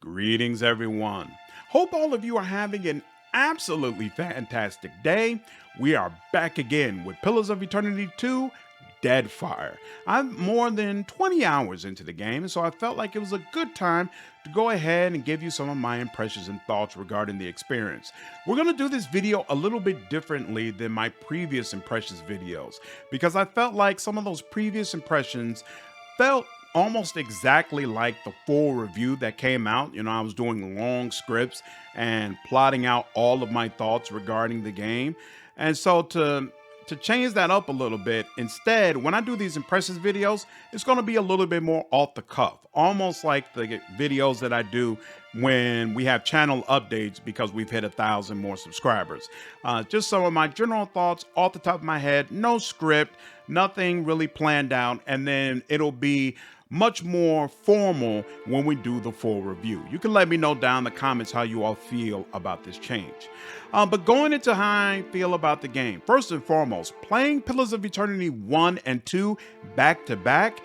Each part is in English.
Greetings, everyone. Hope all of you are having an absolutely fantastic day. We are back again with Pillars of Eternity 2 Deadfire. I'm more than 20 hours into the game, so I felt like it was a good time to go ahead and give you some of my impressions and thoughts regarding the experience. We're going to do this video a little bit differently than my previous impressions videos because I felt like some of those previous impressions felt almost exactly like the full review that came out. I was doing long scripts and plotting out all of my thoughts regarding the game. And so to change that up a little bit, instead, when I do these impressions videos, it's going to be a little bit more off the cuff, almost like the videos that I do when we have channel updates because we've hit 1,000 more subscribers. Just some of my general thoughts off the top of my head, no script, nothing really planned out, and then it'll be much more formal when we do the full review. You can let me know down in the comments how you all feel about this change. But going into how I feel about the game, first and foremost, playing Pillars of Eternity 1 and 2 back to back,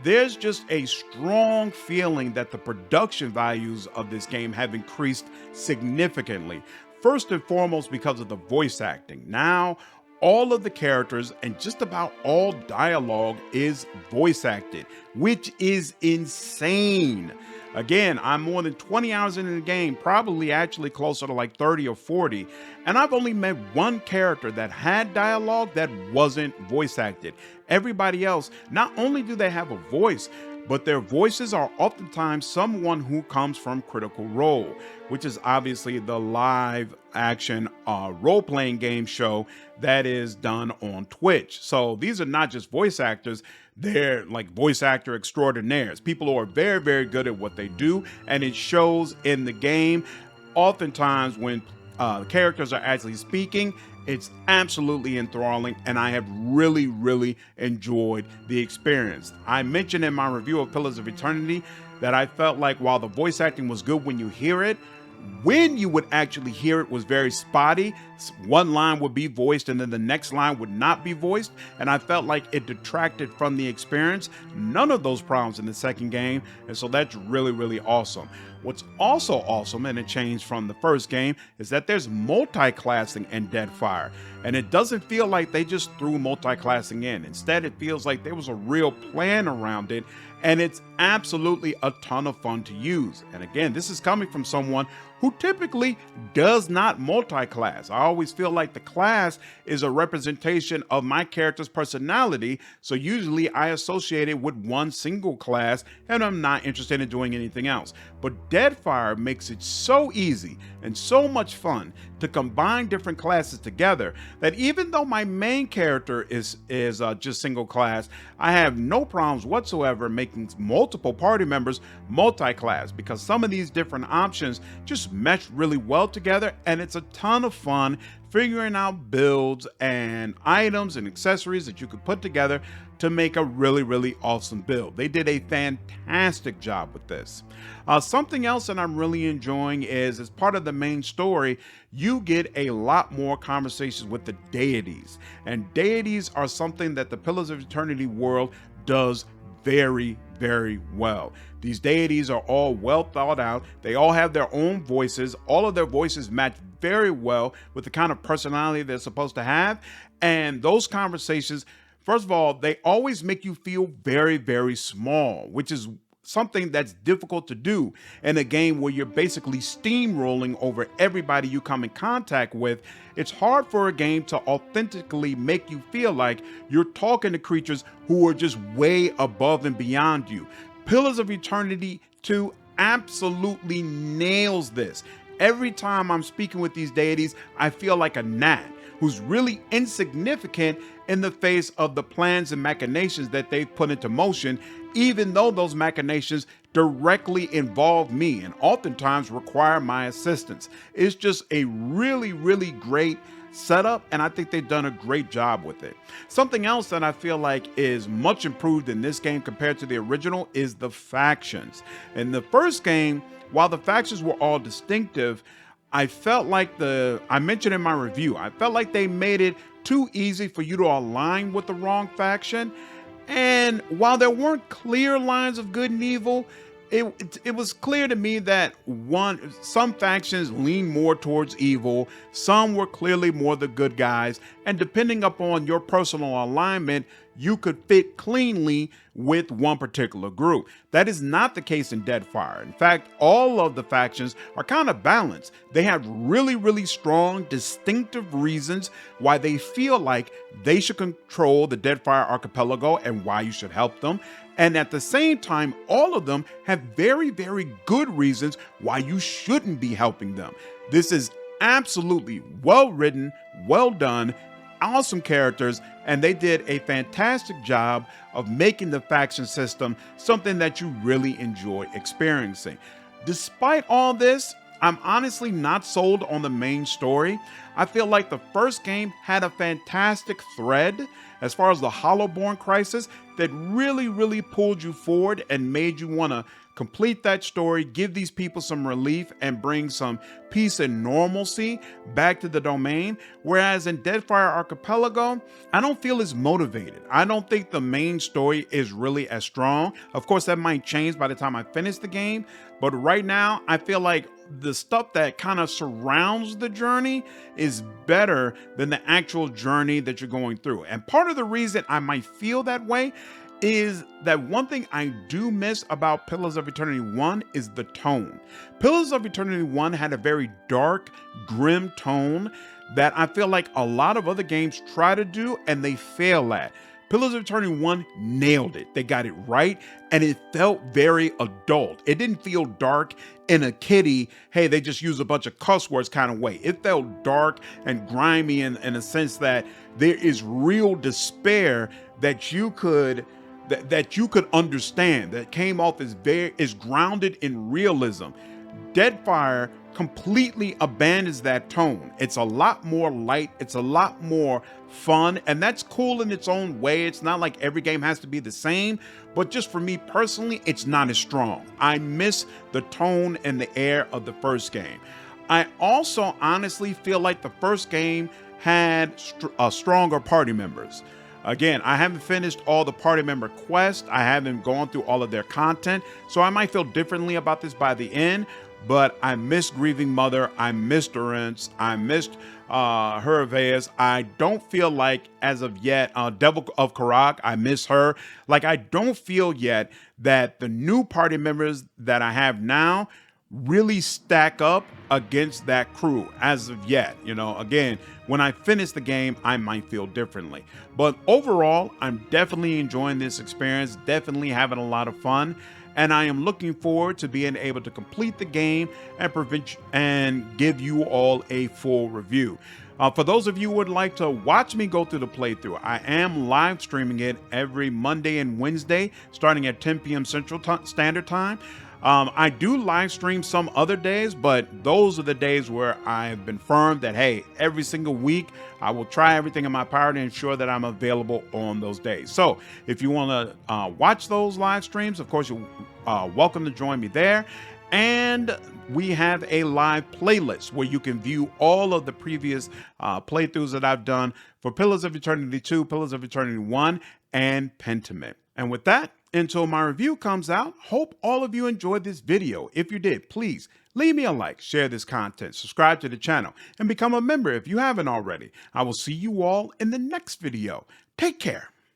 there's just a strong feeling that the production values of this game have increased significantly. First and foremost, because of the voice acting. Now, all of the characters and just about all dialogue is voice acted, which is insane. Again, I'm more than 20 hours into the game, probably actually closer to like 30 or 40, and I've only met one character that had dialogue that wasn't voice acted. Everybody else, not only do they have a voice, but their voices are oftentimes someone who comes from Critical Role, which is obviously the live action role-playing game show that is done on Twitch. So these are not just voice actors, they're like voice actor extraordinaires, people who are very, very good at what they do, and it shows in the game. Oftentimes when characters are actually speaking, it's absolutely enthralling, and I have really, really enjoyed the experience. I mentioned in my review of Pillars of Eternity that I felt like while the voice acting was good when you hear it, when you would actually hear it was very spotty. One line would be voiced and then the next line would not be voiced, and I felt like it detracted from the experience. None of those problems in the second game, and so that's really, really awesome. What's also awesome, and it changed from the first game, is that there's multi-classing in Deadfire, and it doesn't feel like they just threw multi-classing in. Instead, it feels like there was a real plan around it, and it's absolutely a ton of fun to use. And again, this is coming from someone who typically does not multi-class. I always feel like the class is a representation of my character's personality, so usually I associate it with one single class and I'm not interested in doing anything else. But Deadfire makes it so easy and so much fun to combine different classes together that even though my main character is just single class, I have no problems whatsoever making multiple party members multi-class, because some of these different options just mesh really well together, and it's a ton of fun figuring out builds and items and accessories that you could put together to make a really, really awesome build. They did a fantastic job with this. Something else that I'm really enjoying is, as part of the main story, you get a lot more conversations with the deities. And deities are something that the Pillars of Eternity world does very, very well. These deities are all well thought out. They all have their own voices. All of their voices match very well with the kind of personality they're supposed to have. And those conversations, first of all, they always make you feel very, very small, which is something that's difficult to do in a game where you're basically steamrolling over everybody you come in contact with. It's hard for a game to authentically make you feel like you're talking to creatures who are just way above and beyond you. Pillars of Eternity 2 absolutely nails this. Every time I'm speaking with these deities, I feel like a gnat who's really insignificant in the face of the plans and machinations that they've put into motion, even though those machinations directly involve me and oftentimes require my assistance. It's just a really, really great setup, and I think they've done a great job with it. Something else that I feel like is much improved in this game compared to the original is the factions. In the first game, while the factions were all distinctive, I felt like I mentioned in my review, I felt like they made it too easy for you to align with the wrong faction. And while there weren't clear lines of good and evil, it was clear to me that some factions lean more towards evil, some were clearly more the good guys, and depending upon your personal alignment, you could fit cleanly with one particular group. That is not the case in Deadfire. In fact, all of the factions are kind of balanced. They have really, really strong, distinctive reasons why they feel like they should control the Deadfire archipelago and why you should help them. And at the same time, all of them have very, very good reasons why you shouldn't be helping them. This is absolutely well written, well done, awesome characters, and they did a fantastic job of making the faction system something that you really enjoy experiencing. Despite all this, I'm honestly not sold on the main story. I feel like the first game had a fantastic thread as far as the Hollowborn crisis that really, really pulled you forward and made you want to complete that story, give these people some relief, and bring some peace and normalcy back to the domain. Whereas in Deadfire Archipelago, I don't feel as motivated. I don't think the main story is really as strong. Of course, that might change by the time I finish the game, but right now, I feel like the stuff that kind of surrounds the journey is better than the actual journey that you're going through. And part of the reason I might feel that way is that one thing I do miss about Pillars of Eternity 1 is the tone. Pillars of Eternity 1 had a very dark, grim tone that I feel like a lot of other games try to do and they fail at. Pillars of Eternity 1 nailed it. They got it right, and it felt very adult. It didn't feel dark in a kiddie, hey, they just use a bunch of cuss words kind of way. It felt dark and grimy in a sense that there is real despair that you could understand, that came off as is grounded in realism. Deadfire completely abandons that tone. It's a lot more light, it's a lot more fun, and that's cool in its own way. It's not like every game has to be the same, but just for me personally, it's not as strong. I miss the tone and the air of the first game. I also honestly feel like the first game had stronger party members. Again, I haven't finished all the party member quests. I haven't gone through all of their content, so I might feel differently about this by the end, but I missed Grieving Mother, I missed Durance, I missed Herveus. I don't feel like, as of yet, Devil of Karak, I miss her. Like, I don't feel yet that the new party members that I have now really stack up against that crew as of yet. You know, again, when I finish the game, I might feel differently. But overall, I'm definitely enjoying this experience, definitely having a lot of fun. And I am looking forward to being able to complete the game and give you all a full review. For those of you who would like to watch me go through the playthrough, I am live streaming it every Monday and Wednesday, starting at 10 p.m. Central Standard Time. I do live stream some other days, but those are the days where I've been firm that, hey, every single week, I will try everything in my power to ensure that I'm available on those days. So if you want to watch those live streams, of course, you're welcome to join me there. And we have a live playlist where you can view all of the previous playthroughs that I've done for Pillars of Eternity 2, Pillars of Eternity 1, and Pentiment. And with that, until my review comes out, hope all of you enjoyed this video. If you did, please leave me a like, share this content, subscribe to the channel, and become a member if you haven't already. I will see you all in the next video. Take care.